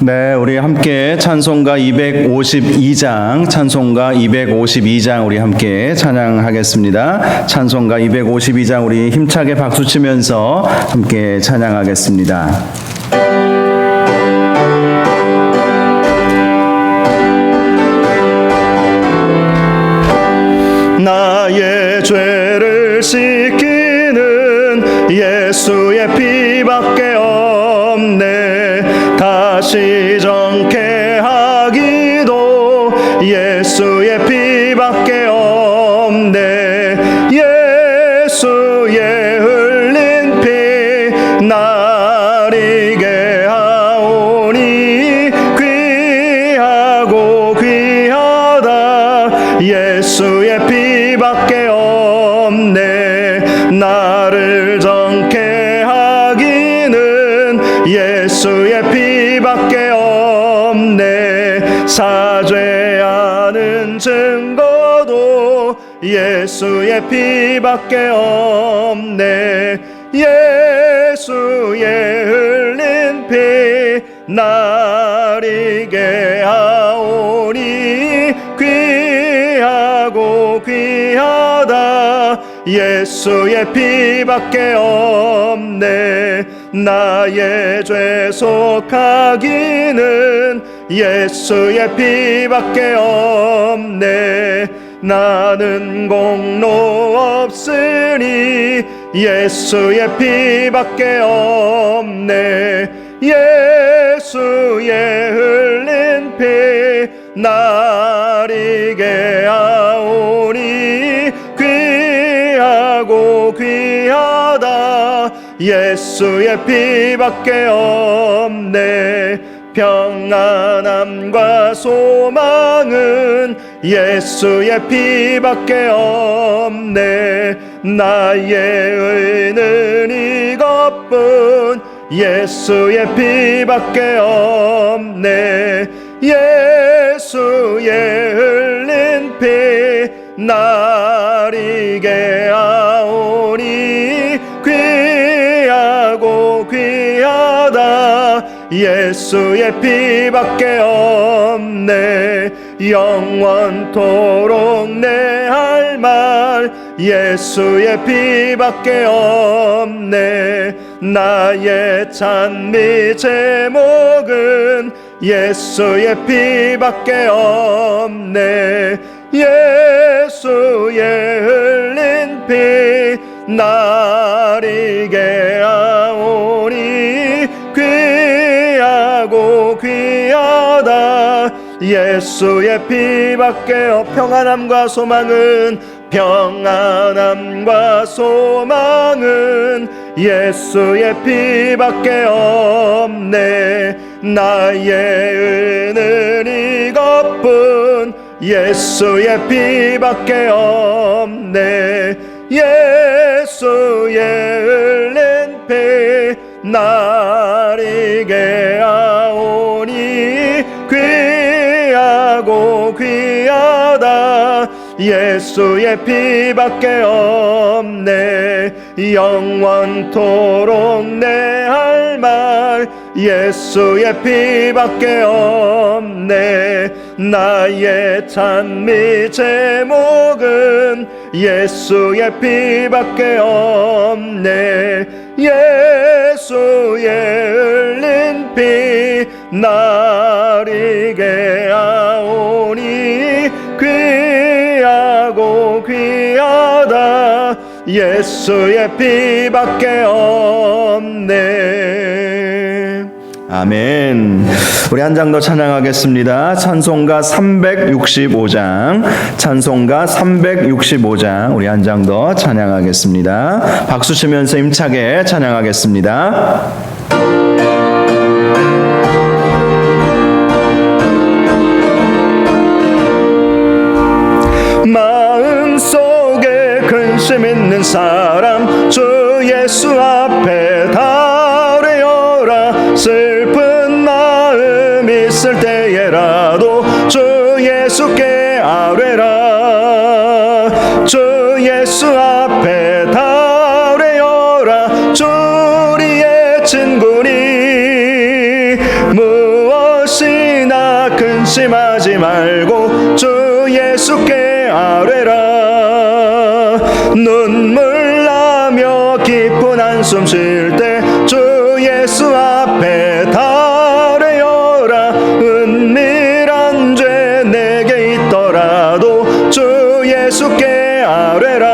네, 우리 함께 찬송가 252장 우리 함께 찬양하겠습니다. 찬송가 252장 우리 힘차게 박수 치면서 함께 찬양하겠습니다. 나의 죄를 씻기는 예수의 피밖에 없네. 다시 정케 하기도 예수의 피밖에 없네. 예수의 흘린 피 날 이게 하오니 귀하고 귀하다. 예수의 피밖에 없네. 나를 정케 하기는 예수의 피밖에 없네. 사죄하는 증거도 예수의 피밖에 없네. 예수의 흘린 피 날 이게 하오니 귀하고 귀하다. 예수의 피밖에 없네. 나의 죄 속하기는 예수의 피밖에 없네. 나는 공로 없으니 예수의 피밖에 없네. 예수의 흘린 피 날 이게 하오니 귀하고 귀하다. 예수의 피밖에 없네. 평안함과 소망은 예수의 피밖에 없네. 나의 의는 이것뿐 예수의 피밖에 없네. 예수의 흘린 피 날 이게 하오니 귀하고 귀하다. 예수의 피밖에 없네. 영원토록 내 할 말 예수의 피밖에 없네. 나의 찬미 제목은 예수의 피밖에 없네. 예수의 흘린 피 날 이게 하오니 귀하고 귀하다. 예수의 피밖에 평안함과 소망은 평안함과 소망은 예수의 피밖에 없네. 나의 의는 이것뿐 예수의 피밖에 없네. 예수의 흘린 피 날 이게 하오니 귀하고 귀하다. 예수의 피밖에 없네. 영원토록 내 할 말 예수의 피밖에 없네. 나의 찬미 제목은 예수의 피밖에 없네. 예수의 흘린 피 날 이게 하오니 귀하고 귀하다. 예수의 피밖에 없네. 아멘. 우리 한 장 더 찬양하겠습니다. 찬송가 365장 우리 한 장 더 찬양하겠습니다. 박수 치면서 힘차게 찬양하겠습니다. 마음속에 근심 있는 사람 주 예수 앞에 달래어라. 슬픈 마음 있을 때에라도 주 예수께 아뢰라. 주 예수 앞에 달래어라. 주 우리의 친구니 무엇 무엇이나 근심하지 말고 주 예수께 아뢰라. 눈물 나며 깊은 한숨 쉴 때 주 예수 앞에 달래어라. 은밀한 죄 내게 있더라도 주 예수께 아뢰라.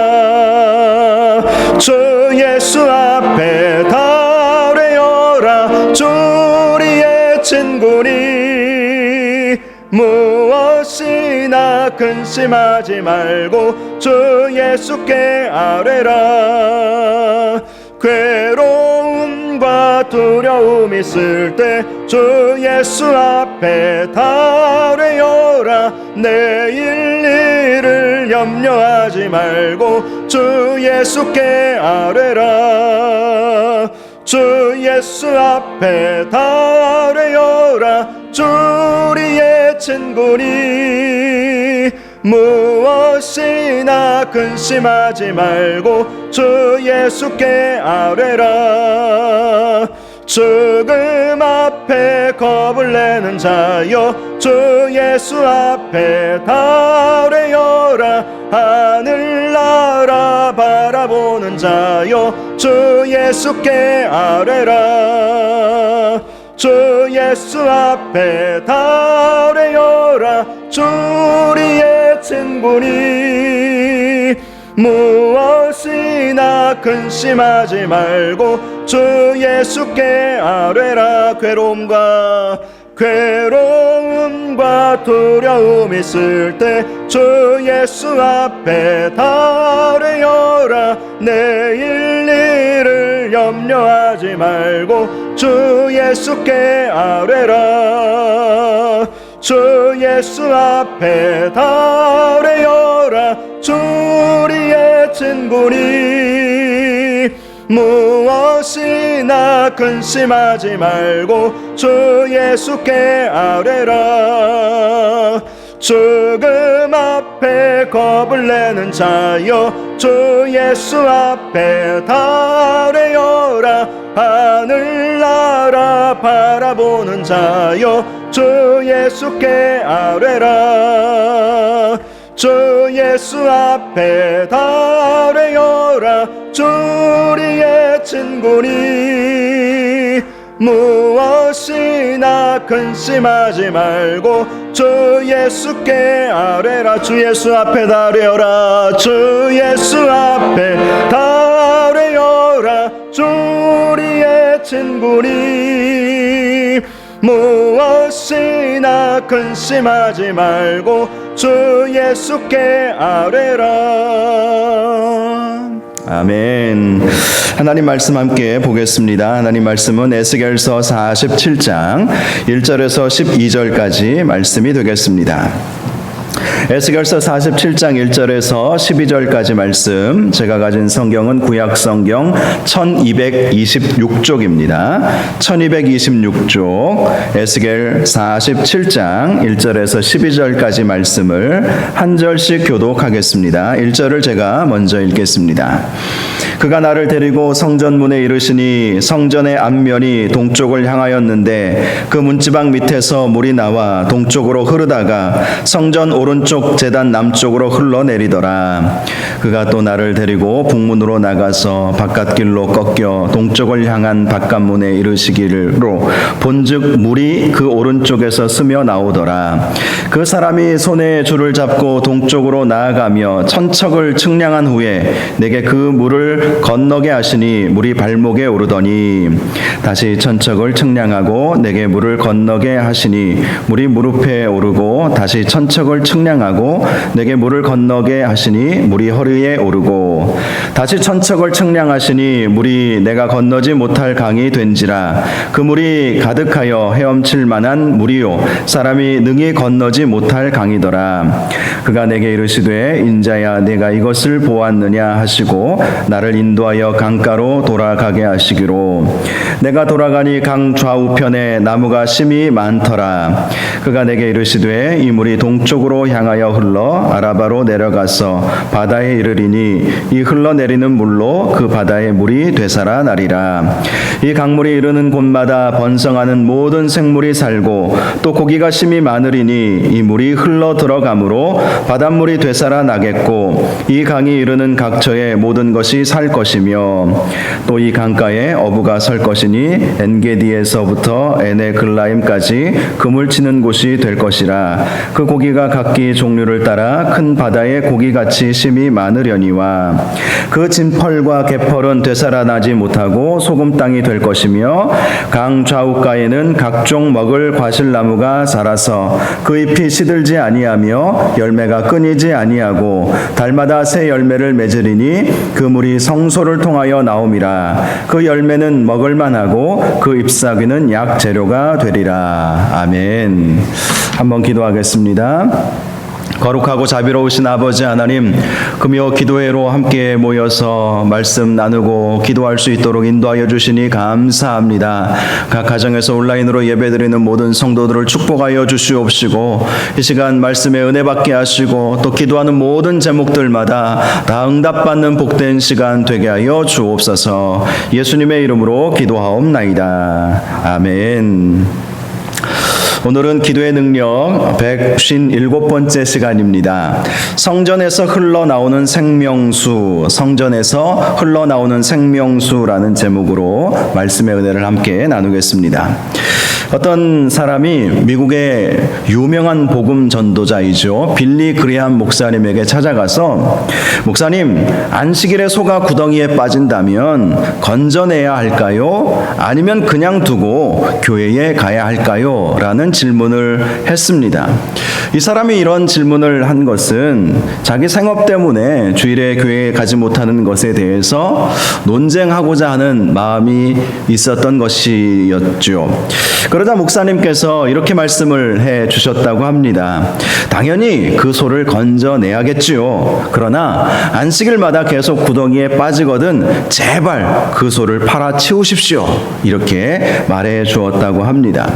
주 예수 앞에 달래어라. 주 우리의 친구니 무엇이나 근심하지 말고 주 예수께 아뢰라. 괴로움과 두려움 있을 때 주 예수 앞에 달래어라. 내일 일을 염려하지 말고 주 예수께 아뢰라. 주 예수 앞에 달래어라. 주 우리의 친구니 무엇이나 근심하지 말고 주 예수께 아뢰라. 죽음 앞에 겁을 내는 자여 주 예수 앞에 달래어라. 하늘나라 바라보는 자여 주 예수께 아뢰라. 주 예수 앞에 달래어라. 주 우리의 친구니 무엇이나 근심하지 말고 주 예수께 아뢰라. 괴로움과 두려움 있을 때 주 예수 앞에 달래어라. 내일 일을 염려하지 말고 주 예수께 아뢰라. 주 예수 앞에 달래어라. 주 우리의 친구니 무엇이나 근심하지 말고 주 예수께 아뢰라. 죽음 앞에 겁을 내는 자여 주 예수 앞에 달래어라. 하늘나라 바라보는 자여 주 예수께 아뢰라. 주 예수 앞에 달래어라. 주 우리의 친구니 무엇이나 근심하지 말고 주 예수께 아뢰라. 주 예수 앞에 달래어라. 주 예수 앞에 달래어라. 주 우리의 친구니 무엇이나 근심하지 말고 주 예수께 아뢰라. 아멘. 하나님 말씀 함께 보겠습니다. 하나님 말씀은 에스겔서 47장 1절에서 12절까지 말씀이 되겠습니다. 에스겔서 47장 1절에서 12절까지 말씀, 제가 가진 성경은 구약 성경 1226쪽입니다. 1226쪽 에스겔 47장 1절에서 12절까지 말씀을 한 절씩 교독하겠습니다. 1절을 제가 먼저 읽겠습니다. 그가 나를 데리고 성전문에 이르시니 성전의 앞면이 동쪽을 향하였는데 그 문지방 밑에서 물이 나와 동쪽으로 흐르다가 성전 오른쪽 제단 남쪽으로 흘러내리더라. 그가 또 나를 데리고 북문으로 나가서 바깥길로 꺾여 동쪽을 향한 바깥문에 이르시기로 본즉 물이 그 오른쪽에서 스며 나오더라. 그 사람이 손에 줄을 잡고 동쪽으로 나아가며 천척을 측량한 후에 내게 그 물을 건너게 하시니 물이 발목에 오르더니 다시 천척을 측량하고 내게 물을 건너게 하시니 물이 무릎에 오르고 다시 천척을 측량하고 내게 물을 건너게 하시니 물이 허리에 오르고 다시 천척을 측량하시니 물이 내가 건너지 못할 강이 된지라. 그 물이 가득하여 헤엄칠 만한 물이요 사람이 능히 건너지 못할 강이더라. 그가 내게 이르시되 인자야 내가 이것을 보았느냐 하시고 나를 인도하여 강가로 돌아가게 하시기로 내가 돌아가니 강 좌우편에 나무가 심이 많더라. 그가 내게 이르시되 이 물이 동쪽으로 향하여 흘러 아라바로 내려가서 바다에 이르리니 이 흘러내리는 물로 그 바다의 물이 되살아나리라. 이 강물이 이르는 곳마다 번성하는 모든 생물이 살고 또 고기가 심히 많으리니 이 물이 흘러 들어가므로 바닷물이 되살아나겠고 이 강이 이르는 각처에 모든 것이 살 것이며 또 이 강가에 어부가 설 것이니 엔게디에서부터 에네글라임까지 그물 치는 곳이 될 것이라. 그 고기가 각기 종류를 따라 큰 바다의 고기같이 심히 많으려니와 그 진펄과 개펄은 되살아나지 못하고 소금 땅이 될 것이며 강 좌우가에는 각종 먹을 과실나무가 자라서 그 잎이 시들지 아니하며 열매가 끊이지 아니하고 달마다 새 열매를 맺으리니 그 물이 성소를 통하여 나옴이라. 그 열매는 먹을 만하고 그 잎사귀는 약 재료가 되리라. 아멘. 한번 기도하겠습니다. 거룩하고 자비로우신 아버지 하나님, 금요 기도회로 함께 모여서 말씀 나누고 기도할 수 있도록 인도하여 주시니 감사합니다. 각 가정에서 온라인으로 예배드리는 모든 성도들을 축복하여 주시옵시고 이 시간 말씀에 은혜 받게 하시고 또 기도하는 모든 제목들마다 다 응답받는 복된 시간 되게 하여 주옵소서. 예수님의 이름으로 기도하옵나이다. 아멘. 오늘은 기도의 능력 157번째 시간입니다. 성전에서 흘러나오는 생명수, 성전에서 흘러나오는 생명수라는 제목으로 말씀의 은혜를 함께 나누겠습니다. 어떤 사람이 미국의 유명한 복음 전도자이죠. 빌리 그레함 목사님에게 찾아가서 목사님, 안식일에 소가 구덩이에 빠진다면 건져내야 할까요? 아니면 그냥 두고 교회에 가야 할까요? 라는 질문을 했습니다. 이 사람이 이런 질문을 한 것은 자기 생업 때문에 주일에 교회에 가지 못하는 것에 대해서 논쟁하고자 하는 마음이 있었던 것이었죠. 그러자 목사님께서 이렇게 말씀을 해 주셨다고 합니다. 당연히 그 소를 건져내야겠지요. 그러나 안식일마다 계속 구덩이에 빠지거든 제발 그 소를 팔아치우십시오. 이렇게 말해 주었다고 합니다.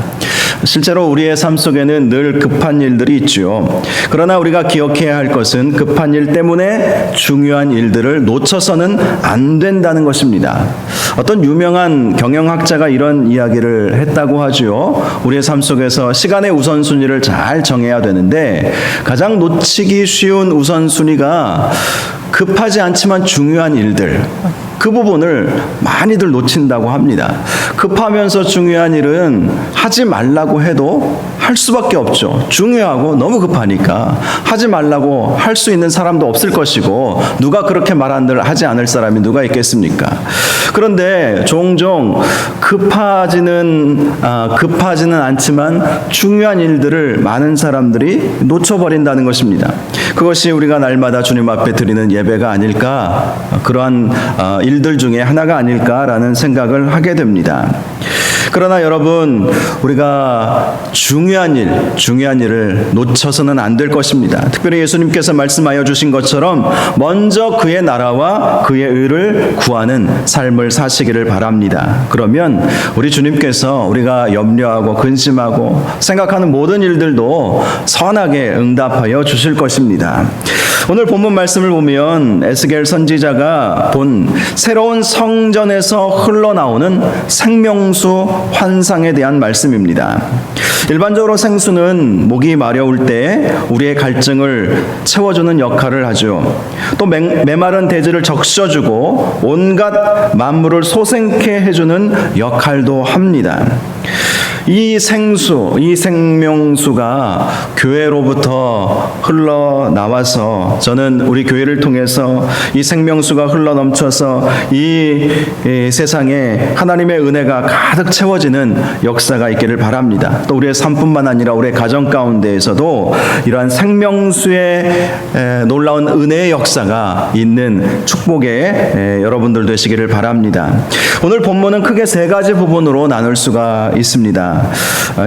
실제로 우리의 삶 속에는 늘 급한 일들이 있죠. 그러나 우리가 기억해야 할 것은 급한 일 때문에 중요한 일들을 놓쳐서는 안 된다는 것입니다. 어떤 유명한 경영학자가 이런 이야기를 했다고 하죠. 우리의 삶 속에서 시간의 우선순위를 잘 정해야 되는데 가장 놓치기 쉬운 우선순위가 급하지 않지만 중요한 일들, 그 부분을 많이들 놓친다고 합니다. 급하면서 중요한 일은 하지 말라고 해도 할 수밖에 없죠. 중요하고 너무 급하니까 하지 말라고 할 수 있는 사람도 없을 것이고 누가 그렇게 하지 않을 사람이 누가 있겠습니까? 그런데 종종 급하지는 않지만 중요한 일들을 많은 사람들이 놓쳐버린다는 것입니다. 그것이 우리가 날마다 주님 앞에 드리는 예배가 아닐까, 그러한 일들 중에 하나가 아닐까라는 생각을 하게 됩니다. 그러나 여러분, 우리가 중요한 일을 놓쳐서는 안 될 것입니다. 특별히 예수님께서 말씀하여 주신 것처럼 먼저 그의 나라와 그의 의를 구하는 삶을 사시기를 바랍니다. 그러면 우리 주님께서 우리가 염려하고 근심하고 생각하는 모든 일들도 선하게 응답하여 주실 것입니다. 오늘 본문 말씀을 보면 에스겔 선지자가 본 새로운 성전에서 흘러나오는 생명수 환상에 대한 말씀입니다. 일반적으로 생수는 목이 마려울 때 우리의 갈증을 채워주는 역할을 하죠. 또 메마른 대지를 적셔주고 온갖 만물을 솟게 해주는 역할도 합니다. 이 생수, 이 생명수가 교회로부터 흘러나와서 저는 우리 교회를 통해서 이 생명수가 흘러넘쳐서 이 세상에 하나님의 은혜가 가득 채워지는 역사가 있기를 바랍니다. 또 우리의 삶뿐만 아니라 우리의 가정 가운데에서도 이러한 생명수의 놀라운 은혜의 역사가 있는 축복의 여러분들 되시기를 바랍니다. 오늘 본문은 크게 세 가지 부분으로 나눌 수가 있습니다.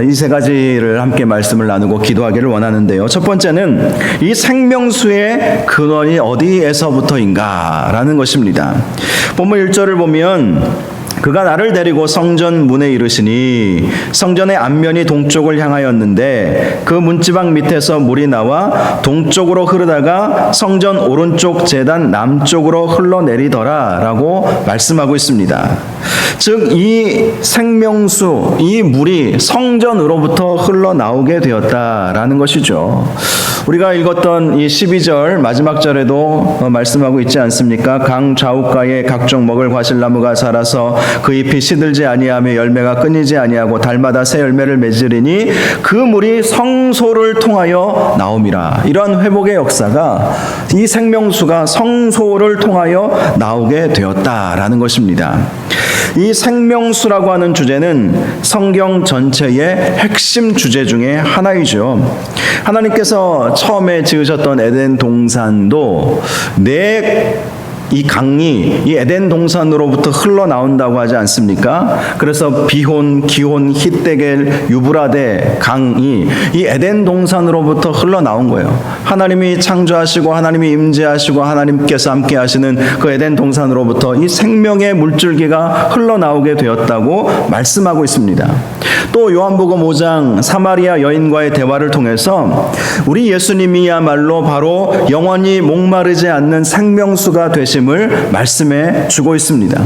이 세 가지를 함께 말씀을 나누고 기도하기를 원하는데요. 첫 번째는 이 생명수의 근원이 어디에서부터인가 라는 것입니다. 본문 1절을 보면 그가 나를 데리고 성전 문에 이르시니 성전의 앞면이 동쪽을 향하였는데 그 문지방 밑에서 물이 나와 동쪽으로 흐르다가 성전 오른쪽 제단 남쪽으로 흘러내리더라 라고 말씀하고 있습니다. 즉 이 생명수, 이 물이 성전으로부터 흘러나오게 되었다라는 것이죠. 우리가 읽었던 이 12절 마지막 절에도 말씀하고 있지 않습니까? 강 좌우가에 각종 먹을 과실나무가 자라서 그 잎이 시들지 아니하며 열매가 끊이지 아니하고 달마다 새 열매를 맺으리니 그 물이 성소를 통하여 나옴이라. 이러한 회복의 역사가 이 생명수가 성소를 통하여 나오게 되었다라는 것입니다. 이 생명수라고 하는 주제는 성경 전체의 핵심 주제 중에 하나이죠. 하나님께서 처음에 지으셨던 에덴 동산도 이 강이 이 에덴 동산으로부터 흘러나온다고 하지 않습니까? 그래서 비혼, 기혼, 히데겔, 유브라데 강이 이 에덴 동산으로부터 흘러나온 거예요. 하나님이 창조하시고 하나님이 임재하시고 하나님께서 함께 하시는 그 에덴 동산으로부터 이 생명의 물줄기가 흘러나오게 되었다고 말씀하고 있습니다. 또 요한복음 5장 사마리아 여인과의 대화를 통해서 우리 예수님이야말로 바로 영원히 목마르지 않는 생명수가 되심을 말씀해 주고 있습니다.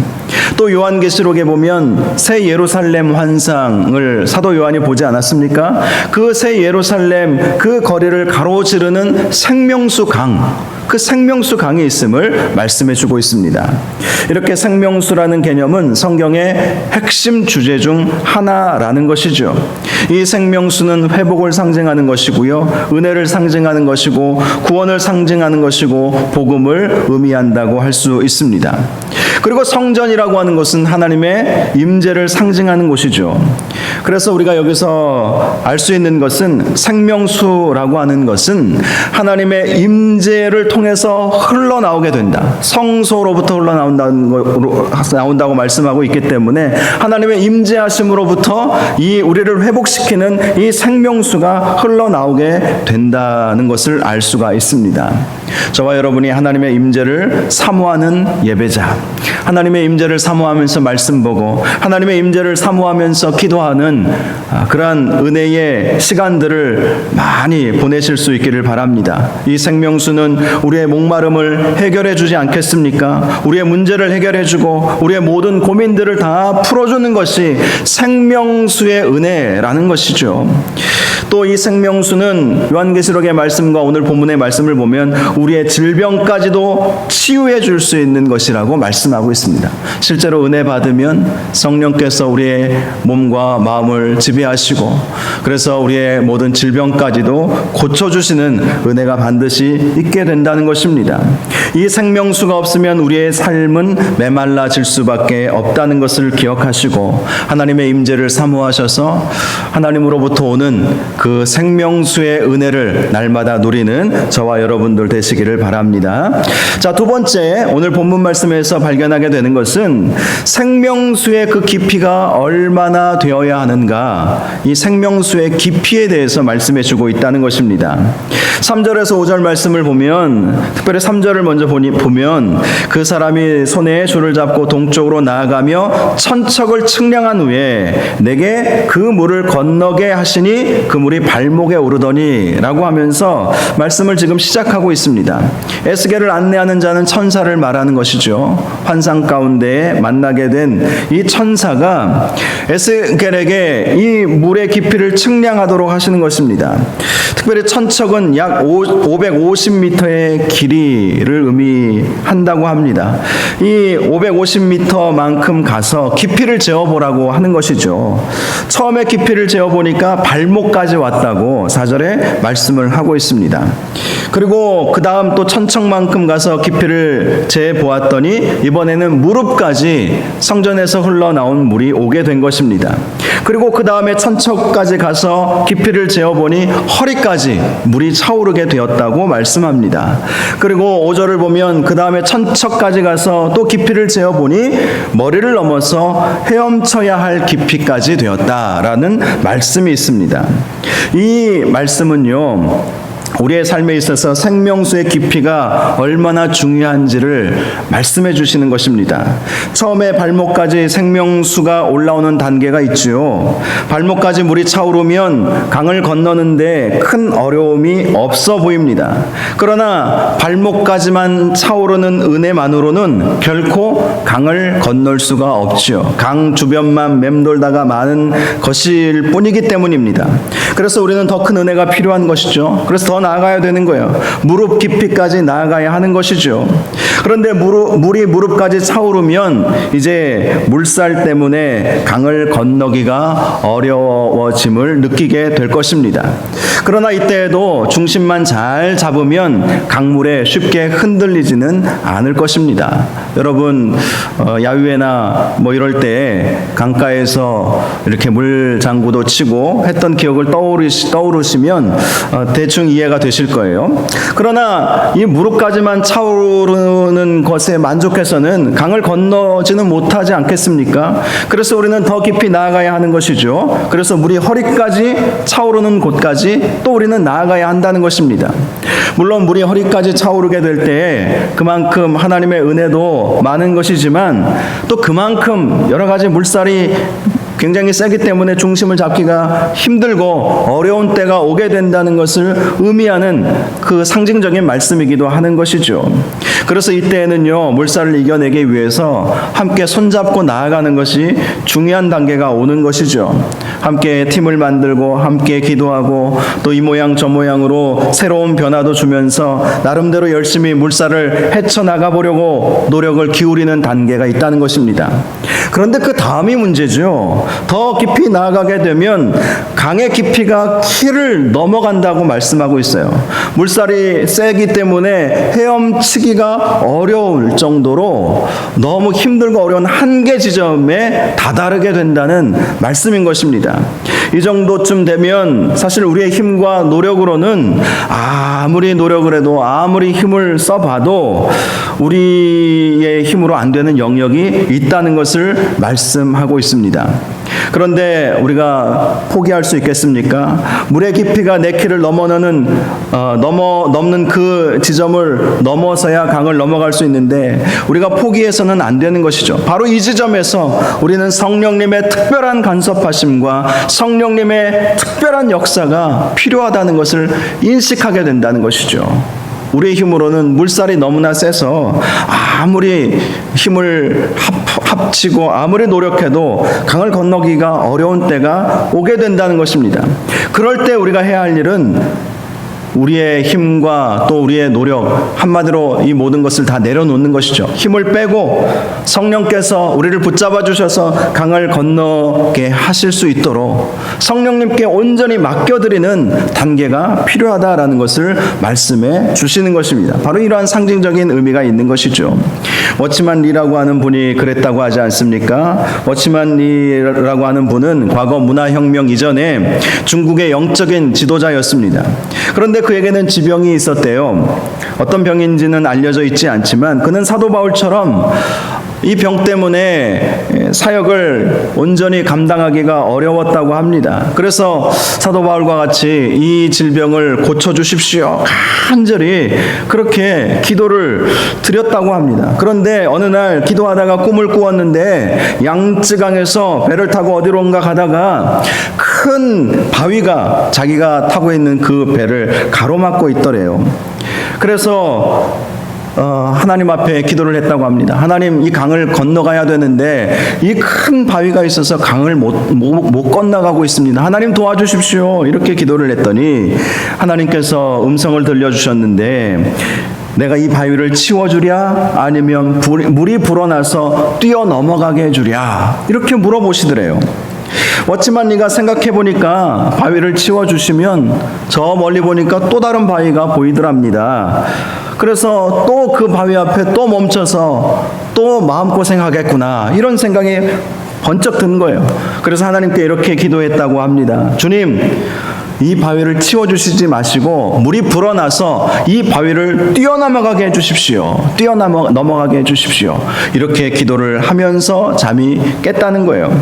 또 요한계시록에 보면 새 예루살렘 환상을 사도 요한이 보지 않았습니까? 그 새 예루살렘 그 거리를 가로지르는 생명수 강, 그 생명수 강이 있음을 말씀해 주고 있습니다. 이렇게 생명수라는 개념은 성경의 핵심 주제 중 하나라는 것이죠. 이 생명수는 회복을 상징하는 것이고요, 은혜를 상징하는 것이고 구원을 상징하는 것이고 복음을 의미한다고 할 수 있습니다. 그리고 성전이라고 하는 것은 하나님의 임재를 상징하는 곳이죠. 그래서 우리가 여기서 알 수 있는 것은 생명수라고 하는 것은 하나님의 임재를 통해서 흘러나오게 된다. 성소로부터 흘러나온다고 말씀하고 있기 때문에 하나님의 임재하심으로부터 이 우리를 회복시키는 이 생명수가 흘러나오게 된다는 것을 알 수가 있습니다. 저와 여러분이 하나님의 임재를 사모하는 예배자, 하나님의 임재를 사모하면서 말씀 보고 하나님의 임재를 사모하면서 기도하는 그러한 은혜의 시간들을 많이 보내실 수 있기를 바랍니다. 이 생명수는 우리의 목마름을 해결해 주지 않겠습니까? 우리의 문제를 해결해 주고 우리의 모든 고민들을 다 풀어주는 것이 생명수의 은혜라는 것이죠. 또 이 생명수는 요한계시록의 말씀과 오늘 본문의 말씀을 보면 우리의 질병까지도 치유해 줄 수 있는 것이라고 말씀하고 있습니다. 실제로 은혜 받으면 성령께서 우리의 몸과 마음을 지배하시고 그래서 우리의 모든 질병까지도 고쳐주시는 은혜가 반드시 있게 된다는 것입니다. 이 생명수가 없으면 우리의 삶은 메말라질 수밖에 없다는 것을 기억하시고 하나님의 임재를 사모하셔서 하나님으로부터 오는 그 생명수의 은혜를 날마다 누리는 저와 여러분들 되시기를 바랍니다. 자, 두 번째, 오늘 본문 말씀에서 발견하게 되는 것은 생명수의 그 깊이가 얼마나 되어야 하는가, 이 생명수의 깊이에 대해서 말씀해 주고 있다는 것입니다. 3절에서 5절 말씀을 보면, 특별히 3절을 먼저 보면 그 사람이 손에 줄을 잡고 동쪽으로 나아가며 천척을 측량한 후에 내게 그 물을 건너게 하시니 그 물이 발목에 오르더니 라고 하면서 말씀을 지금 시작하고 있습니다. 에스겔을 안내하는 자는 천사를 말하는 것이죠. 환상 가운데 만나게 된 이 천사가 에스겔에게 이 물의 깊이를 측량하도록 하시는 것입니다. 특별히 천척은 약 550m의 길이를 의미한다고 합니다. 이 550m만큼 가서 깊이를 재어보라고 하는 것이죠. 처음에 깊이를 재어보니까 발목까지 왔다고 4절에 말씀을 하고 있습니다. 그리고 그 다음 또 천척만큼 가서 깊이를 재보았더니 이번에는 무릎까지 성전에서 흘러나온 물이 오게 된 것입니다. 그리고 그 다음에 천척까지 가서 깊이를 재어보니 허리까지 물이 차오르게 되었다고 말씀합니다. 그리고 5절을 보면 그 다음에 천척까지 가서 또 깊이를 재어보니 머리를 넘어서 헤엄쳐야 할 깊이까지 되었다라는 말씀이 있습니다. 이 말씀은요, 우리의 삶에 있어서 생명수의 깊이가 얼마나 중요한지를 말씀해 주시는 것입니다. 처음에 발목까지 생명수가 올라오는 단계가 있죠. 발목까지 물이 차오르면 강을 건너는데 큰 어려움이 없어 보입니다. 그러나 발목까지만 차오르는 은혜만으로는 결코 강을 건널 수가 없죠. 강 주변만 맴돌다가 많은 것일 뿐이기 때문입니다. 그래서 우리는 더 큰 은혜가 필요한 것이죠. 그래서 더 나아가야 되는 거예요. 무릎 깊이까지 나아가야 하는 것이죠. 그런데 물이 무릎까지 차오르면 이제 물살 때문에 강을 건너기가 어려워짐을 느끼게 될 것입니다. 그러나 이때에도 중심만 잘 잡으면 강물에 쉽게 흔들리지는 않을 것입니다. 여러분 야유회나 뭐 이럴 때 강가에서 이렇게 물장구도 치고 했던 기억을 떠오르시면 대충 이해가 되실 거예요. 그러나 이 무릎까지만 차오르는 것에 만족해서는 강을 건너지는 못하지 않겠습니까? 그래서 우리는 더 깊이 나아가야 하는 것이죠. 그래서 물이 허리까지 차오르는 곳까지 또 우리는 나아가야 한다는 것입니다. 물론 물이 허리까지 차오르게 될 때 그만큼 하나님의 은혜도 많은 것이지만 또 그만큼 여러 가지 물살이 굉장히 세기 때문에 중심을 잡기가 힘들고 어려운 때가 오게 된다는 것을 의미하는 그 상징적인 말씀이기도 하는 것이죠. 그래서 이때에는요, 물살을 이겨내기 위해서 함께 손잡고 나아가는 것이 중요한 단계가 오는 것이죠. 함께 팀을 만들고 함께 기도하고 또 이 모양 저 모양으로 새로운 변화도 주면서 나름대로 열심히 물살을 헤쳐나가 보려고 노력을 기울이는 단계가 있다는 것입니다. 그런데 그 다음이 문제죠. 더 깊이 나아가게 되면 강의 깊이가 키를 넘어간다고 말씀하고 있어요. 물살이 세기 때문에 헤엄치기가 어려울 정도로 너무 힘들고 어려운 한계 지점에 다다르게 된다는 말씀인 것입니다. 이 정도쯤 되면 사실 우리의 힘과 노력으로는 아무리 노력을 해도 아무리 힘을 써봐도 우리의 힘으로 안 되는 영역이 있다는 것을 말씀하고 있습니다. 그런데 우리가 포기할 수 있겠습니까? 물의 깊이가 내 키를 넘는 그 지점을 넘어서야 강을 넘어갈 수 있는데 우리가 포기해서는 안 되는 것이죠. 바로 이 지점에서 우리는 성령님의 특별한 간섭하심과 성령님의 특별한 역사가 필요하다는 것을 인식하게 된다는 것이죠. 우리의 힘으로는 물살이 너무나 세서 아무리 힘을 합치고 아무리 노력해도 강을 건너기가 어려운 때가 오게 된다는 것입니다. 그럴 때 우리가 해야 할 일은 우리의 힘과 또 우리의 노력, 한마디로 이 모든 것을 다 내려놓는 것이죠. 힘을 빼고 성령께서 우리를 붙잡아 주셔서 강을 건너게 하실 수 있도록 성령님께 온전히 맡겨드리는 단계가 필요하다라는 것을 말씀해 주시는 것입니다. 바로 이러한 상징적인 의미가 있는 것이죠. 워치만 리라고 하는 분이 그랬다고 하지 않습니까? 워치만 리라고 하는 분은 과거 문화혁명 이전에 중국의 영적인 지도자였습니다. 그런데 그에게는 지병이 있었대요. 어떤 병인지는 알려져 있지 않지만 그는 사도 바울처럼 이 병 때문에 사역을 온전히 감당하기가 어려웠다고 합니다. 그래서 사도 바울과 같이 이 질병을 고쳐주십시오 간절히 그렇게 기도를 드렸다고 합니다. 그런데 어느 날 기도하다가 꿈을 꾸었는데 양쯔강에서 배를 타고 어디론가 가다가 큰 바위가 자기가 타고 있는 그 배를 가로막고 있더래요. 그래서 하나님 앞에 기도를 했다고 합니다. 하나님, 이 강을 건너가야 되는데 이 큰 바위가 있어서 강을 못 건너가고 있습니다. 하나님 도와주십시오. 이렇게 기도를 했더니 하나님께서 음성을 들려주셨는데 내가 이 바위를 치워주랴 아니면 물이 불어나서 뛰어 넘어가게 해주랴 이렇게 물어보시더래요. 워치만 리가 생각해보니까 바위를 치워주시면 저 멀리 보니까 또 다른 바위가 보이더랍니다. 그래서 또 그 바위 앞에 또 멈춰서 또 마음고생하겠구나 이런 생각이 번쩍 든 거예요. 그래서 하나님께 이렇게 기도했다고 합니다. 주님, 이 바위를 치워주시지 마시고 물이 불어나서 이 바위를 뛰어넘어가게 해주십시오. 넘어가게 해주십시오. 이렇게 기도를 하면서 잠이 깼다는 거예요.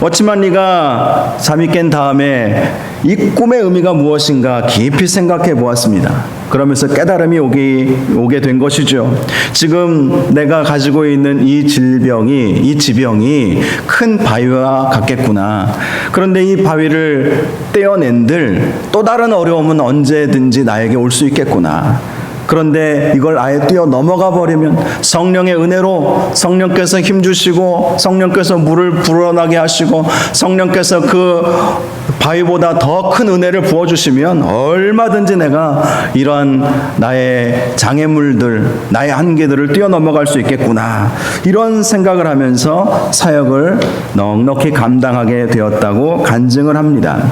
어찌만 네가 잠이 깬 다음에 이 꿈의 의미가 무엇인가 깊이 생각해 보았습니다. 그러면서 깨달음이 오게 된 것이죠. 지금 내가 가지고 있는 이 지병이 큰 바위와 같겠구나. 그런데 이 바위를 떼어낸들 또 다른 어려움은 언제든지 나에게 올 수 있겠구나. 그런데 이걸 아예 뛰어 넘어가 버리면 성령의 은혜로 성령께서 힘주시고 성령께서 물을 불어나게 하시고 성령께서 그 바위보다 더 큰 은혜를 부어주시면 얼마든지 내가 이러한 나의 장애물들, 나의 한계들을 뛰어넘어갈 수 있겠구나. 이런 생각을 하면서 사역을 넉넉히 감당하게 되었다고 간증을 합니다.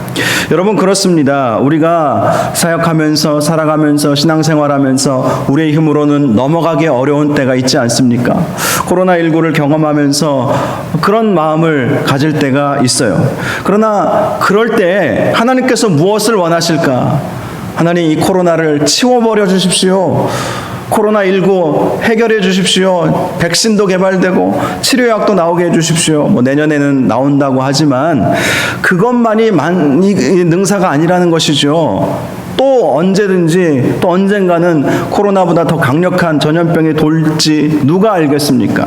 여러분, 그렇습니다. 우리가 사역하면서 살아가면서 신앙생활하면서 우리의 힘으로는 넘어가기 어려운 때가 있지 않습니까? 코로나19를 경험하면서 그런 마음을 가질 때가 있어요. 그러나 그럴 때 하나님께서 무엇을 원하실까? 하나님, 이 코로나를 치워버려 주십시오. 코로나19 해결해 주십시오. 백신도 개발되고 치료약도 나오게 해 주십시오. 내년에는 나온다고 하지만 그것만이 능사가 아니라는 것이죠. 또 언제든지 또 언젠가는 코로나보다 더 강력한 전염병이 돌지 누가 알겠습니까?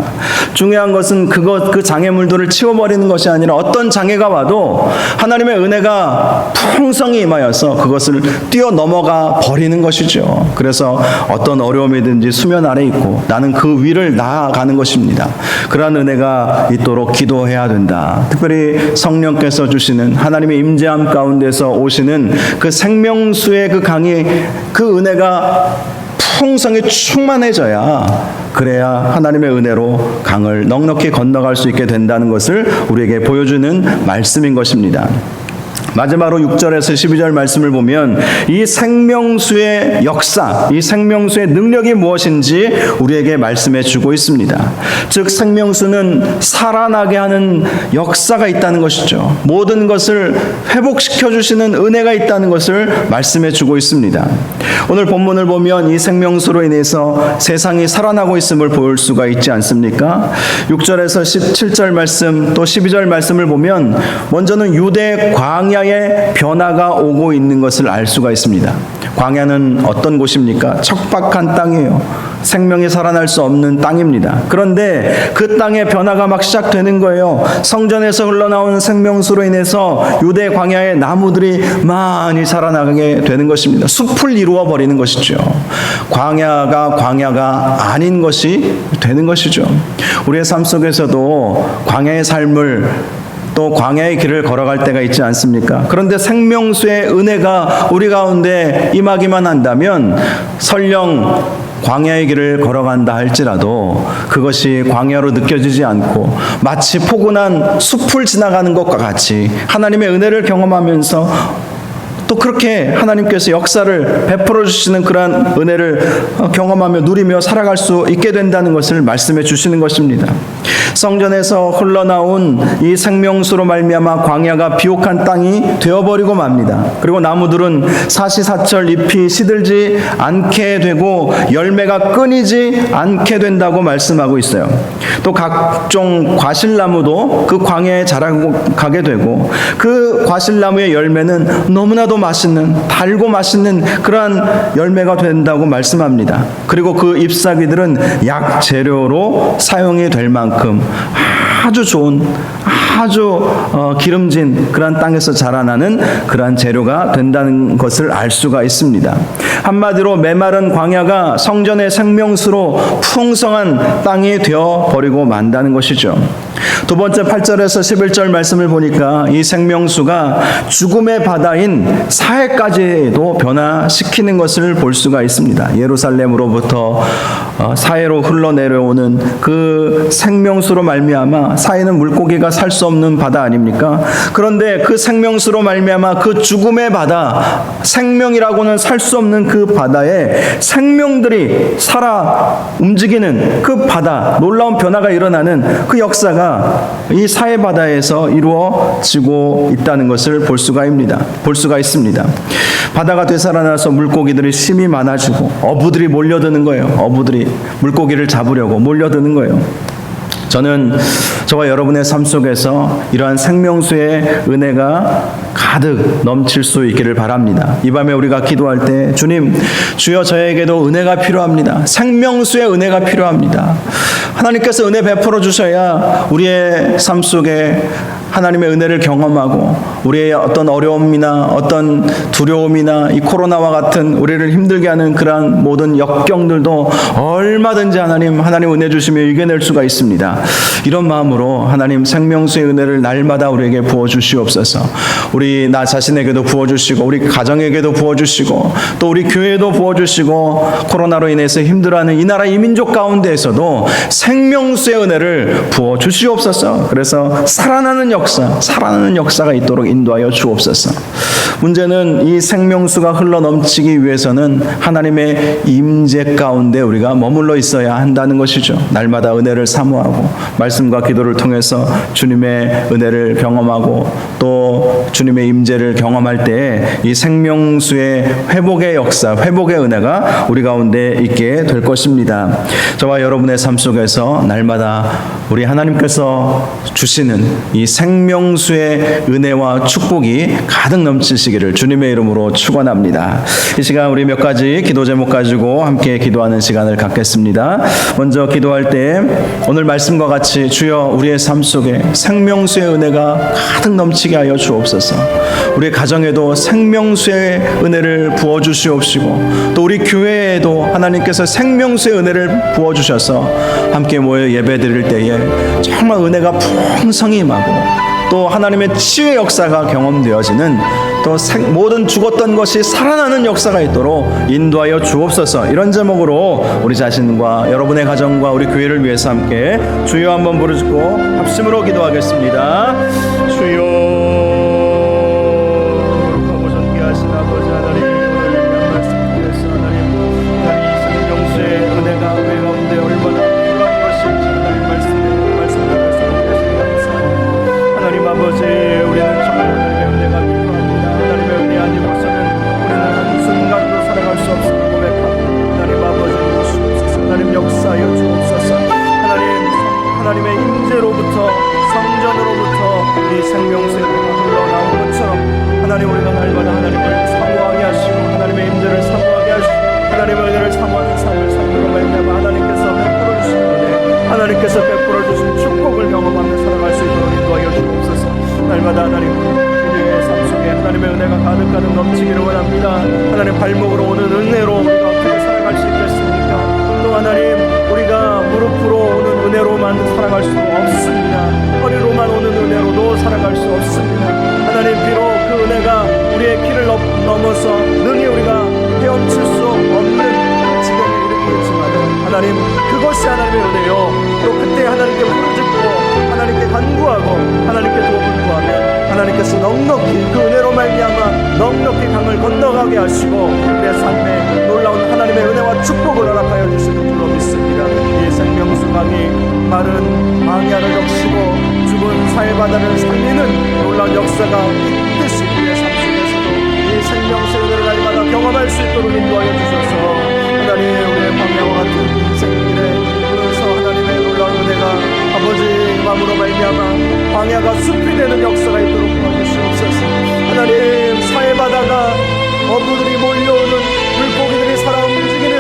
중요한 것은 그 장애물들을 치워버리는 것이 아니라 어떤 장애가 와도 하나님의 은혜가 풍성히 임하여서 그것을 뛰어넘어가 버리는 것이죠. 그래서 어떤 어려움이든지 수면 아래 있고 나는 그 위를 나아가는 것입니다. 그러한 은혜가 있도록 기도해야 된다. 특별히 성령께서 주시는 하나님의 임재함 가운데서 오시는 그 생명수의 그 강이, 그 은혜가 풍성히 충만해져야, 그래야 하나님의 은혜로 강을 넉넉히 건너갈 수 있게 된다는 것을 우리에게 보여주는 말씀인 것입니다. 마지막으로 6절에서 12절 말씀을 보면 이 생명수의 역사, 이 생명수의 능력이 무엇인지 우리에게 말씀해 주고 있습니다. 즉 생명수는 살아나게 하는 역사가 있다는 것이죠. 모든 것을 회복시켜 주시는 은혜가 있다는 것을 말씀해 주고 있습니다. 오늘 본문을 보면 이 생명수로 인해서 세상이 살아나고 있음을 볼 수가 있지 않습니까? 6절에서 17절 말씀 또 12절 말씀을 보면 먼저는 유대 광야의 변화가 오고 있는 것을 알 수가 있습니다. 광야는 어떤 곳입니까? 척박한 땅이에요. 생명이 살아날 수 없는 땅입니다. 그런데 그 땅의 변화가 막 시작되는 거예요. 성전에서 흘러나오는 생명수로 인해서 유대 광야의 나무들이 많이 살아나게 되는 것입니다. 숲을 이루어 버리는 것이죠. 광야가 아닌 것이 되는 것이죠. 우리의 삶 속에서도 광야의 삶을 또 광야의 길을 걸어갈 때가 있지 않습니까? 그런데 생명수의 은혜가 우리 가운데 임하기만 한다면 설령 광야의 길을 걸어간다 할지라도 그것이 광야로 느껴지지 않고 마치 포근한 숲을 지나가는 것과 같이 하나님의 은혜를 경험하면서 또 그렇게 하나님께서 역사를 베풀어 주시는 그러한 은혜를 경험하며 누리며 살아갈 수 있게 된다는 것을 말씀해 주시는 것입니다. 성전에서 흘러나온 이 생명수로 말미암아 광야가 비옥한 땅이 되어버리고 맙니다. 그리고 나무들은 사시사철 잎이 시들지 않게 되고 열매가 끊이지 않게 된다고 말씀하고 있어요. 또 각종 과실나무도 그 광야에 자라가게 되고 그 과실나무의 열매는 너무나도 맛있는, 달고 맛있는 그러한 열매가 된다고 말씀합니다. 그리고 그 잎사귀들은 약 재료로 사용이 될 만큼 아주 좋은, 아주 기름진 그러한 땅에서 자라나는 그러한 재료가 된다는 것을 알 수가 있습니다. 한마디로 메마른 광야가 성전의 생명수로 풍성한 땅이 되어버리고 만다는 것이죠. 두 번째 8절에서 11절 말씀을 보니까 이 생명수가 죽음의 바다인 사해까지도 변화시키는 것을 볼 수가 있습니다. 예루살렘으로부터 사해로 흘러내려오는 그 생명수로 말미암아, 사해는 물고기가 살 수 없는 바다 아닙니까? 그런데 그 생명수로 말미암아 그 죽음의 바다, 생명이라고는 살 수 없는 그 바다에 생명들이 살아 움직이는 그 바다, 놀라운 변화가 일어나는 그 역사가 이 사해 바다에서 이루어지고 있다는 것을 볼 수가 있습니다. 바다가 되살아나서 물고기들이 심이 많아지고 어부들이 몰려드는 거예요. 어부들이 물고기를 잡으려고 몰려드는 거예요. 저는 저와 여러분의 삶 속에서 이러한 생명수의 은혜가 가득 넘칠 수 있기를 바랍니다. 이 밤에 우리가 기도할 때 주님, 주여 저에게도 은혜가 필요합니다. 생명수의 은혜가 필요합니다. 하나님께서 은혜 베풀어 주셔야 우리의 삶 속에 하나님의 은혜를 경험하고 우리의 어떤 어려움이나 어떤 두려움이나 이 코로나와 같은 우리를 힘들게 하는 그러한 모든 역경들도 얼마든지 하나님 은혜 주시며 이겨낼 수가 있습니다. 이런 마음으로 하나님 생명수의 은혜를 날마다 우리에게 부어주시옵소서. 우리 나 자신에게도 부어주시고 우리 가정에게도 부어주시고 또 우리 교회에도 부어주시고 코로나로 인해서 힘들어하는 이 나라 이 민족 가운데에서도 생명수의 은혜를 부어주시옵소서. 그래서 살아나는 역사가 있도록 인도하여 주옵소서. 문제는 이 생명수가 흘러 넘치기 위해서는 하나님의 임재 가운데 우리가 머물러 있어야 한다는 것이죠. 날마다 은혜를 사모하고 말씀과 기도를 통해서 주님의 은혜를 경험하고 또 주님의 임재를 경험할 때 이 생명수의 회복의 역사, 회복의 은혜가 우리 가운데 있게 될 것입니다. 저와 여러분의 삶 속에서 날마다 우리 하나님께서 주시는 이 생명수의 은혜와 축복이 가득 넘치시기를 주님의 이름으로 축원합니다. 이 시간 우리 몇 가지 기도 제목 가지고 함께 기도하는 시간을 갖겠습니다. 먼저 기도할 때 오늘 말씀과 같이 주여 우리의 삶 속에 생명수의 은혜가 가득 넘치게 하여 주옵소서. 우리 가정에도 생명수의 은혜를 부어주시옵시고 또 우리 교회에도 하나님께서 생명수의 은혜를 부어주셔서 함께 모여 예배드릴 때에 정말 은혜가 풍성히 임하고 또 하나님의 치유의 역사가 경험되어지는 또 모든 죽었던 것이 살아나는 역사가 있도록 인도하여 주옵소서. 이런 제목으로 우리 자신과 여러분의 가정과 우리 교회를 위해서 함께 주여 한번 부르짖고 합심으로 기도하겠습니다. 주여 아버지 하나님, 오늘 말씀 통해서 하나님 이 생명수의 은혜가 우리 가운데 얼마나 필요한 것인지 하나님 말씀을 감사합니다. 하나님 아버지, 우리는 정말 하나님의 은혜가 필요합니다. 하나님의 은혜 아니고서는 우리는 한순간도 살아갈 수 없음을 고백합니다. 하나님 아버지 주옵소서. 하나님 역사하여 주옵소서. 하나님의 임재로부터 성전으로부터 이 생명수의 은혜가 흘러나온 것처럼 하나님, 우리가 날마다 하나님을 사모하게 하시고 하나님의 임재를 사모하게 하시고 하나님의 은혜를 사모하는 삶을 살므로 말미암아 하나님께서 베풀어 주신 은혜, 하나님께서 베풀어 주신 축복을 경험하며 살아갈 수 있도록 인도하여 주옵소서. 날마다 하나님 우리의 삶 속에 하나님의 은혜가 가득 넘치기를 원합니다. 하나님, 발목으로 오는 은혜로 우리가 어떻게 살아갈 수 있겠습니까? 또 하나님, 우리가 무릎으로 오는 은혜로만 살아갈 수 없습니다. 허리로만 오는 은혜로도 살아갈 수 없습니다. 하나님, 비록 그 은혜가 우리의 키를 넘어서 능히 우리가 헤엄칠 수 없는 그 지경에 이르겠지만 하나님, 그것이 하나님의 은혜요. 또 그때 하나님께 부르짖고 하나님께 간구하고 하나님께 도움을 구하면 하나님께서 넉넉히 그 은혜로 말미암아 넉넉히 강을 건너가게 하시고 우리의 삶에 놀라운 하나님의 은혜와 축복을 허락하여 주시는 줄로 믿습니다. 이 생명수강이 마른 광야를 적시고 죽은 사해바다를 살리는 놀라운 역사가 있듯이 우리의 삶 속에서도 이 생명수의 은혜를 날마다 경험할 수 있도록 인도하여 주셔서 하나님, 우리의 광야와 같은 인생길에 그래서 하나님의 놀라운 은혜가 아버지 마음으로 말미암아 광야가 숲이 되는 역사가 있도록 도와주시옵소서. 하나님, 사해바다가 어부들이 몰려오는 물고기들이 살아 움직이는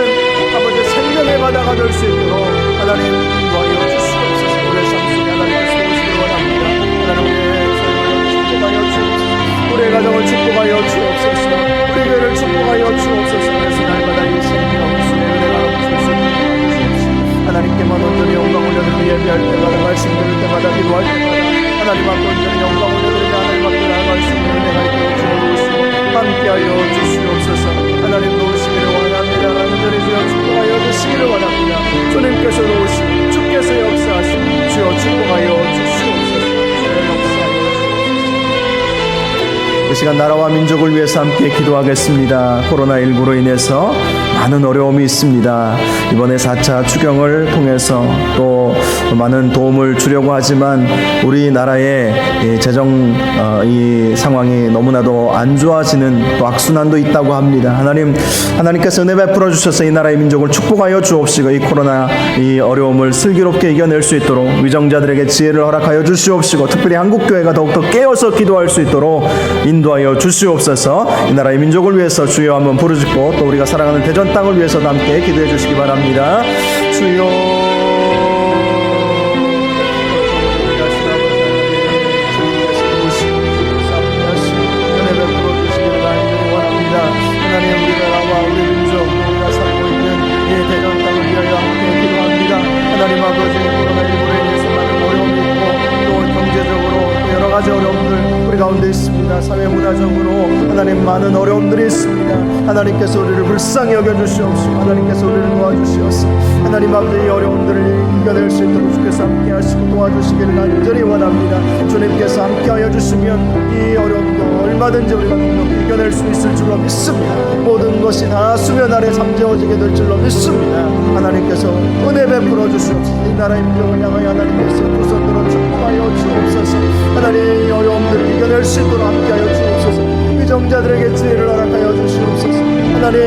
아버지 생명의 바다가 될 수 있도록 하나님 인도하여 주시옵소서. 우리의 삶 속에 하나님께서 오시길 원합니다. 하나님, 우리의 삶을 축복하여 주옵소서. 우리의 가정을 축복하여 주옵소서. 우리 교회를 축복하여 주옵소서. 그래서 날마다 이 생명수의 은혜가 넘칠 수 있도록 주옵소서. 하나님께만 온전히 영광 올려드리며 예배할 때마다 말씀 들을 때마다 기도할 때마다 하나님 앞에 온전히 영광 올려드리며 하나님 앞에 나아갈 수 있는 은혜가 있도록 주옵소서. 함께하여 주시옵소서. 하나님 도우시기를 원합니다. 온전히 주여 축복하여 주시기를 원합니다. 주님께서 도우시고 주께서 역사하시고 주여 축복하여 주시옵소서. 주여 역사하여 주옵소서. 이 시간 나라와 민족을 위해서 함께 기도하겠습니다. 코로나19로 인해서 많은 어려움이 있습니다. 이번에 4차 추경을 통해서 또 많은 도움을 주려고 하지만 우리나라의 이 재정 이 상황이 너무나도 안 좋아지는 또 악순환도 있다고 합니다. 하나님께서 은혜 베풀어 주셔서 이 나라의 민족을 축복하여 주옵시고 이 코로나 이 어려움을 슬기롭게 이겨낼 수 있도록 위정자들에게 지혜를 허락하여 주시옵시고 특별히 한국교회가 더욱더 깨어서 기도할 수 있도록 인도하여 주시옵소서. 이 나라의 민족을 위해서 주여 한번 부르짖고 또 우리가 살아가는 대전 땅을 위해서도 함께 기도해 주시기 바랍니다. 주여 하나님 아버지, 코로나19로 인해서 많은 어려움이 있고 또 경제적으로 또 여러 가지 어려움들 우리 가운데 있습니다. 사회 문화적으로 하나님 많은 어려움들이 있습니다. 하나님께서 우리를 불쌍히 여겨주시옵시고 하나님께서 우리를 도와주시옵소서. 하나님 아버지, 이 어려움들을 이겨낼 수 있도록 주께서 함께 하시고 도와주시기를 간절히 원합니다. 주님께서 함께 하여 주시면 이 어려움도 얼마든지 우리가 넉넉히 이겨낼 수 있을 줄로 믿습니다. 모든 것이 다 수면 아래 잠재워지게 될 줄로 믿습니다. 하나님께서 은혜 베풀어 주시옵소서. 이 나라의 민족을 향하여 하나님께서 두 손으로 축복하여 주옵소서. 하나님 이 어려움들을 이겨낼 수 있도록 함께하여 주옵소서. 위정자들에게 지혜를 허락하여 주시옵소서. 하나님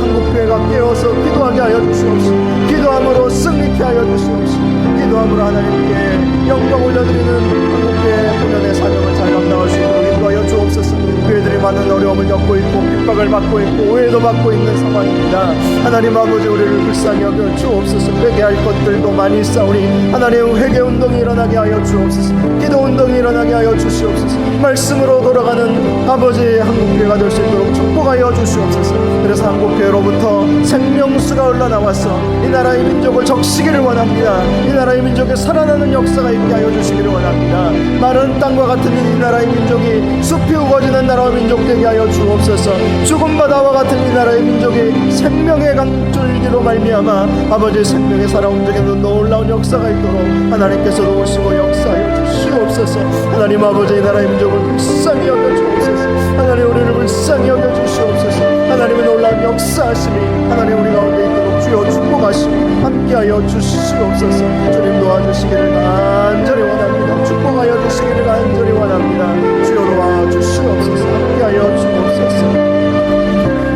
한국교회가 깨어서 기도하게 하여 주시옵소서. 기도함으로 승리케 하여 주시옵소서. 기도함으로 하나님께 영광 올려드리는 한국교회 본연의 사명을 잘 감당할 수 있도록 인도하여 주옵소서. 교회들이 많은 어려움을 겪고 있고 핍박을 받고 있고 오해도 받고 있는 상황입니다. 하나님 아버지, 우리를 불쌍히 여겨 주옵소서. 회개할 것들도 많이 있사오니 하나님 회개운동이 일어나게 하여 주옵소서. 기도운동이 일어나게 하여 주시옵소서. 말씀으로 돌아가는 아버지 한국교회가 될 수 있도록 축복하여 주시옵소서. 그래서 한국교회로부터 생명수가 흘러나와서 이 나라의 민족을 적시기를 원합니다. 이 나라의 민족에 살아나는 역사가 있게 하여 주시기를 원합니다. 마른 땅과 같은 이 나라의 민족이 숲이 우거지는 나라와 민족 되게 하여 주옵소서. 죽은 바다와 같은 이 나라의 민족이 생명의 강줄기로 말미암아 아버지 생명의 살아 움직이는 놀라운 역사가 있도록 하나님께서 오시고 역사하여 주시옵소서. 하나님 아버지, 이 나라의 민족을 불쌍히 여겨 주옵소서. 하나님 우리를 불쌍히 여겨 주시옵소서. 하나님의 놀라운 역사하심이 하나님 우리 가운데 있도록 주여 축복하시고 함께하여 주시옵소서. 주님 도와주시기를 간절히 원합니다. 축복하여 주시기를 간절히 원합니다. 주여 도와주시옵소서. 함께하여 주옵소서.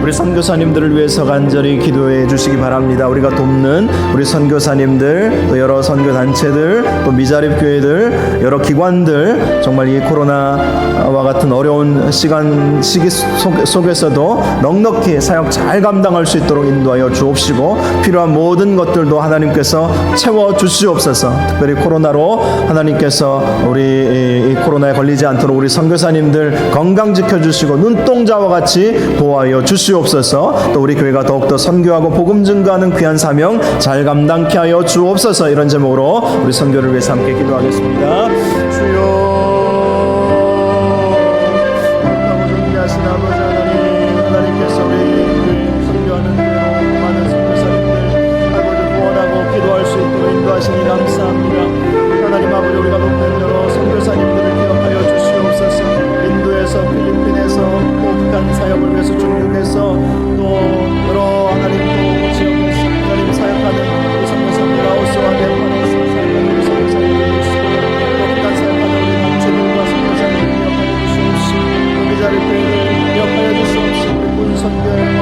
우리 선교사님들을 위해서 간절히 기도해 주시기 바랍니다. 우리가 돕는 우리 선교사님들, 또 여러 선교단체들, 또 미자립 교회들, 여러 기관들, 정말 이 코로나와 같은 어려운 시기 속에서도 넉넉히 사역 잘 감당할 수 있도록 인도하여 주옵시고 필요한 모든 것들도 하나님께서 채워 주시옵소서. 특별히 코로나로 하나님께서 우리 이 코로나에 걸리지 않도록 우리 선교사님들 건강 지켜주시고 눈동자와 같이 보호하여 주시옵소서. 또 우리 교회가 더욱더 선교하고 복음 증거하는 귀한 사명 잘 감당케 하여 주옵소서. 이런 제목으로 우리 선교를 위해서 함께 기도하겠습니다. 주여, 하고 존귀하신 아버지 하나님, 하나님께서 우리 선교하는 많은 선교사님들 아버지 구원하고 기도할 수 있도록 인도하시니 감사합니다. 하나님 아버지, 우리가 돕는 여러 선교사님들을 기억하여 주시옵소서. 인도에서, 필리핀에서, 또 북한 사역을 위해서 중국에서, 또 여러 하나님 또 지역에서 하나님 사역하는 우리 선교사님 라오스와 네팔에서 사역하는 우리 선교사님들 계시고, 또 북한 사역하는 우리 남체들과 선교사님을 기억하여 주시옵시고, 또 미자립 교회를 기억하여 주시옵시고, 우리 군선교회와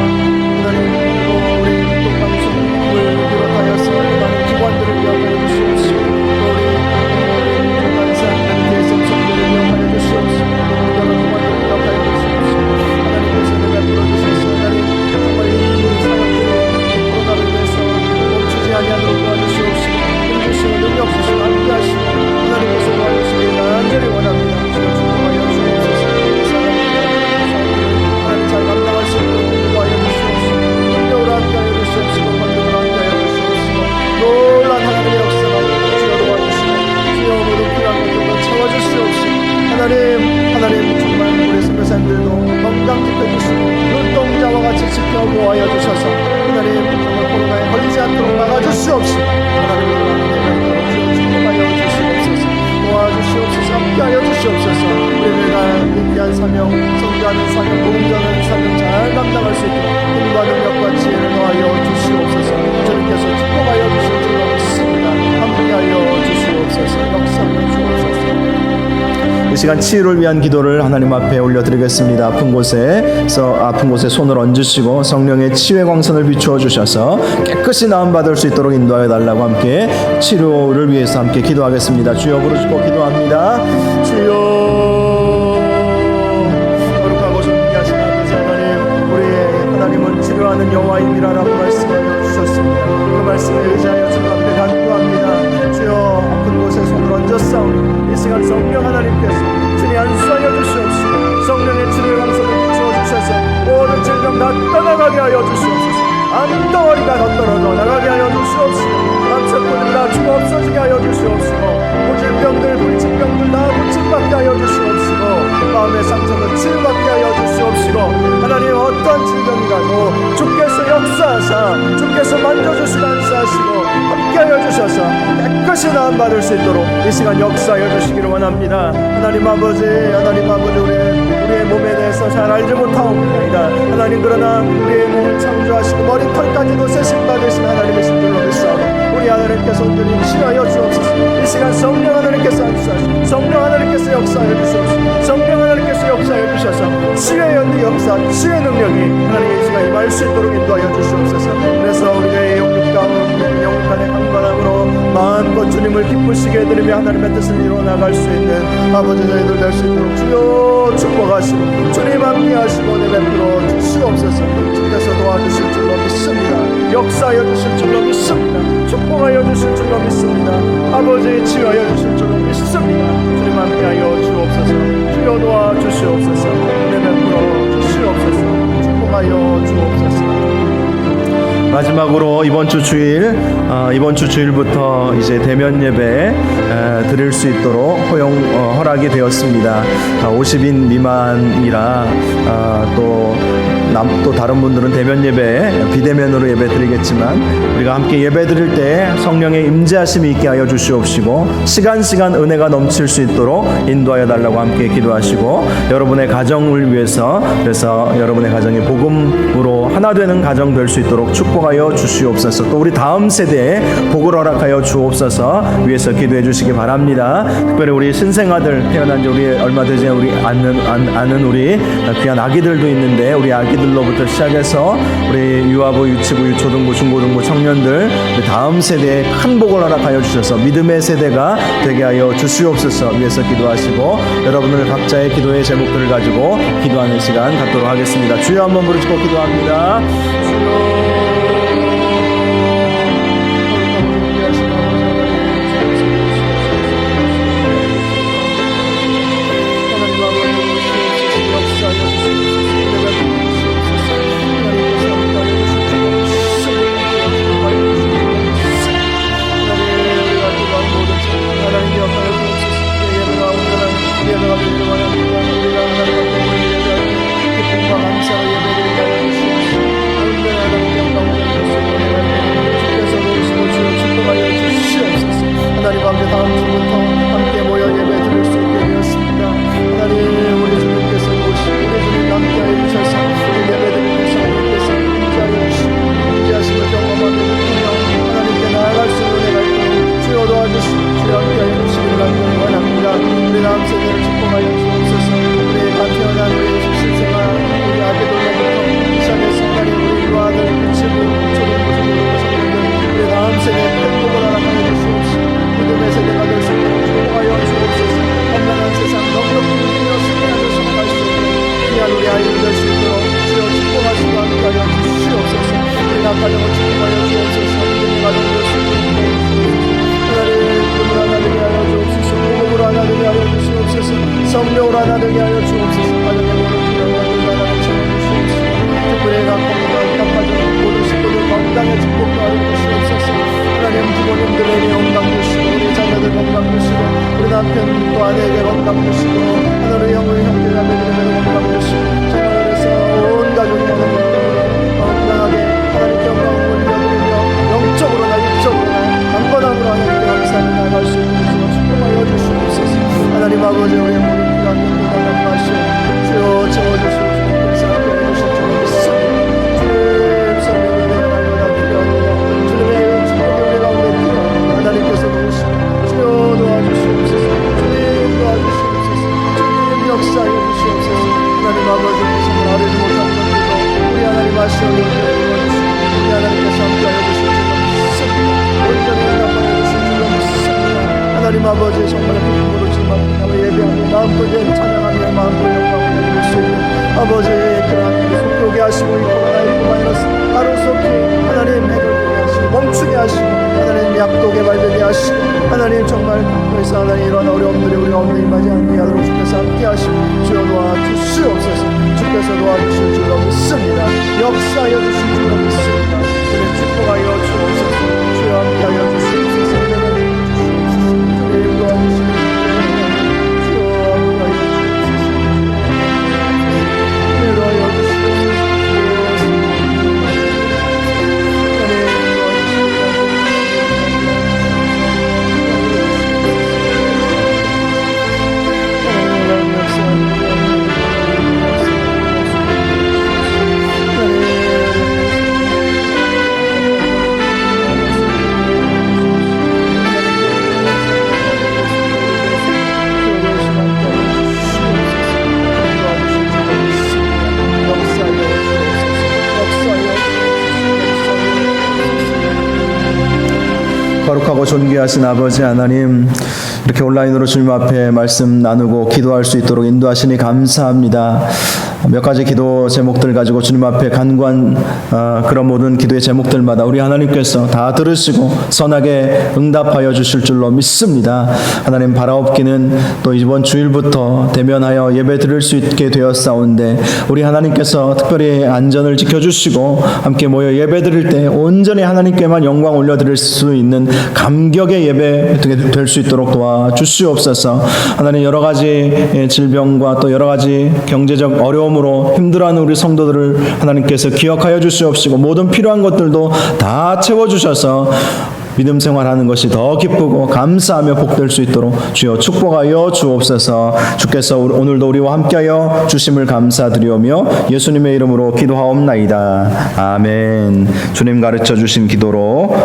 하나님 또 우리 또 방송을 비롯하여서 많은 기관들을 기억하여 주시옵시고, 또 우리 중간사 대선 선교를 기억하여 주시옵시고, 여러 기관들을 기억하여 주시옵시고, 하나님께서 내가 불러주셔서 하나님 정말 이 사역들이 코로나를 위해서 멈추지 아니하도록 도와주시옵시고, 힘주시고 능력 주시고 함께 하시고 하나님께서 도와주시길 간절히 원합니다. 주여 축복하여 주옵소서. 하나님 잘 감당할 수 있도록 인도하여 주시옵시고, 능력으로 함께하여 주시옵시고, 권능으로 함께하여 주시옵시고, 놀란 하나님의 역사가 주여 도와주시고 주여 모든 필요한 것들도 채워주시옵시고, 하나님 정말 우리 선교사님들도 건강 지켜주시고 눈동자와 같이 지켜 보호하여 주셔서 하나님 정말 코로나에 걸리지 않도록 막아주시옵시고, 하나님 주여 축복하여 주시옵소서. 도와주시옵소서. 함께하여 주시옵소서. 우리가 이 귀한 사명, 선교하는 사명, 복음 전하는 사명 잘 감당할 수 있도록 힘과 능력과 지혜를 더하여 이 시간 치유를 위한 기도를 하나님 앞에 올려드리겠습니다. 아픈 곳에 손을 얹으시고 성령의 치유의 광선을 비추어 주셔서 깨끗이 나음 받을 수 있도록 인도하여 달라고 함께 치료를 위해서 함께 기도하겠습니다. 주여 부르시고 기도합니다. 주여, 거룩하고 존귀하신 아버지 하나님, 우리의 하나님은 치료하는 여호와임이라고 말씀하여 주셨습니다. 그 말씀에 의지하여 주님 앞에 간구합니다. 주여, 아픈 곳에 손을 얹었사오니 이 시간 성령 하나님께서 주님 안수하여 주시옵시고 성령의 치료의 광선을 비추어 주셔서 모든 질병 다 떠나가게 하여 주시옵소서. 암덩어리가 더 떨어져 나가게 하여 주시옵시고 암세포들이 다 죽어 없어지게 하여 주시옵시고 고질병들 불치병들 다 고침받게 하여 주시옵시고 마음의 상처도 치유받게 하여 주시옵시고 하나님 어떠한 질병이라도 주께서 역사하사 주께서 만져주시고 안수하시고 함께하여 주셔서 깨끗이 나음받을 수 있도록 이 시간 역사하여 주시기를 원합니다. 하나님 아버지 우리의 몸에 대해서 잘 알지 못하옵나이다. 하나님, 그러나 우리의 몸을 창조하시고 머리털까지도 세심받으신 하나님이신 줄로 믿사오니 우리 하나님께서 온전히 치유하여 주옵소서. 이 시간 성령 하나님께서 안수하시고 성령 하나님께서 역사하여 주시옵소서. 성령 하나님께서 역사하여 주셔서 치유의 연대 역사, 치유의 능력이 하나님 이 시간 임할 수 있도록 인도하여 주시옵소서. 그래서 우리의 영육 간의 강건함으로 마음껏 주님을 기쁘시게 해드리며 하나님의 뜻을 이루어 나갈 수 있는 아버지 저희들 될 수 있도록 주여 축복하시고 주님 함께하시고 내베풀어 주시옵소서. 주께서 도와주실 줄로 믿습니다. 역사하여 주실 줄로 믿습니다. 축복하여 주실 줄로 믿습니다. 아버지 치유하여 주실 줄로 믿습니다. 주님 함께하여 주옵소서. 주여 도와주시옵소서. 내베풀어 주시옵소서. 축복하여 주옵소서. 마지막으로 이번 주 주일부터 이제 대면 예배 드릴 수 있도록 허락이 되었습니다. 50인 미만이라 또 다른 분들은 대면 예배 비대면으로 예배 드리겠지만 우리가 함께 예배 드릴 때 성령의 임재하심이 있게 하여 주시옵시고 시간 은혜가 넘칠 수 있도록 인도하여 달라고 함께 기도하시고 여러분의 가정을 위해서 그래서 여러분의 가정이 복음으로 하나 되는 가정 될 수 있도록 축복하여 주시옵소서. 또 우리 다음 세대에 복을 허락하여 주옵소서 위해서 기도해 주시기 바랍니다. 특별히 우리 신생아들 태어난 지 우리 얼마 되지 우리 아는 우리 귀한 아기들도 있는데 우리 아기들로부터 시작해서 우리 유아부, 유치부, 유초등부, 중고등부 청년들 우리 다음 세대에 큰 복을 허락하여 주셔서 믿음의 세대가 되게 하여 주시옵소서 위해서 기도하시고 여러분들 각자의 기도의 제목들을 가지고 기도하는 시간 갖도록 하겠습니다. 주여 한번 부르짖고 기도합니다. 주여 성령으로 하나 되게 하여 주옵소서. 가정의 모든 필요한 하나님 채워주시옵소서. 특별히 각 건강한 가정 모든 식구들 건강에 축복과 하여 주시옵소서. 하나님 부모님들에게 건강 주시고 우리 자녀들 건강 주시고 우리 남편 또 아내에게 건강 주시고 하나님 형의 형제자매들에게 건강 주시고 정말에서 온 가족이 건강하게 하나님께 영광을 올려드리며 영적으로나 육적으로나 강건함으로 하나님께 감사하며 나아갈 수 있는 주로 축복하여 주시옵소서. 하나님 아버지 우리의 모든 필요한 것들 강하시오 주여 채워주시고 주님께서 함께해 주실 줄 믿습니다. 주님 성령의 내가 날마다 필요합니다. 주님의 축복이 우리 가운데 필요합니다. 하나님께서 도우시고 주여 도와주시옵소서. 주님 도와주시옵소서. 하시오 우리 하나님께서 함께하여 주실 줄 믿습니다. 온전히 응답하여 주실 줄 믿습니다. 하나님 아버지 정말 기쁨으로 지금 예배하며 마음껏 찬양하며 마음껏 영광을 드릴 수 있는 아버지의 그러한 속도게 하시고 이 코로나19 바이러스 하루속히 하나님 해결되게 하시고 멈추게 하시고 하나님 약도 개발되게 하시고 하나님 정말 더 이상 하나님 이런 어려움들이 우리가 없는 일맞이 않게 하도록 주께서 함께 하시고 주여 도와주시옵소서. 주께서 도와주실 줄로 믿습니다. 역사하여 주실 줄로 믿습니다. 주님 축복하여 주옵소서. 주여 함께하여 주시옵소서. 주님 도와주시옵소서. 거룩하고 존귀하신 아버지 하나님, 이렇게 온라인으로 주님 앞에 말씀 나누고 기도할 수 있도록 인도하시니 감사합니다. 몇 가지 기도 제목들 가지고 주님 앞에 간구한 그런 모든 기도의 제목들마다 우리 하나님께서 다 들으시고 선하게 응답하여 주실 줄로 믿습니다. 하나님, 바라옵기는 또 이번 주일부터 대면하여 예배 드릴 수 있게 되었사온데 우리 하나님께서 특별히 안전을 지켜주시고 함께 모여 예배 드릴 때 온전히 하나님께만 영광 올려드릴 수 있는 감격의 예배 될 수 있도록 도와주시옵소서. 하나님, 여러 가지 질병과 또 여러 가지 경제적 어려움으로 힘들어하는 우리 성도들을 하나님께서 기억하여 주시옵시고 모든 필요한 것들도 다 채워주셔서 믿음 생활하는 것이 더 기쁘고 감사하며 복될 수 있도록 주여 축복하여 주옵소서. 주께서 오늘도 우리와 함께하여 주심을 감사드리오며 예수님의 이름으로 기도하옵나이다. 아멘. 주님 가르쳐 주신 기도로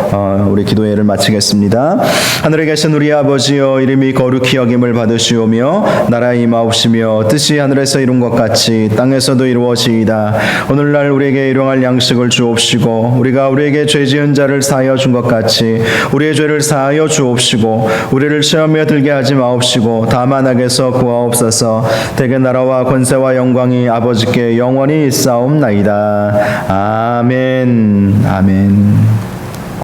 우리 기도회를 마치겠습니다. 하늘에 계신 우리 아버지여, 이름이 거룩히 여김을 받으시오며 나라의 임하옵시며 뜻이 하늘에서 이룬 것 같이 땅에서도 이루어지이다. 오늘날 우리에게 일용할 양식을 주옵시고 우리가 우리에게 죄 지은 자를 사하여 준 것 같이 우리의 죄를 사하여 주옵시고 우리를 시험에 들게 하지 마옵시고 다만 악에서 구하옵소서. 대개 나라와 권세와 영광이 아버지께 영원히 있사옵나이다. 아멘. 아멘.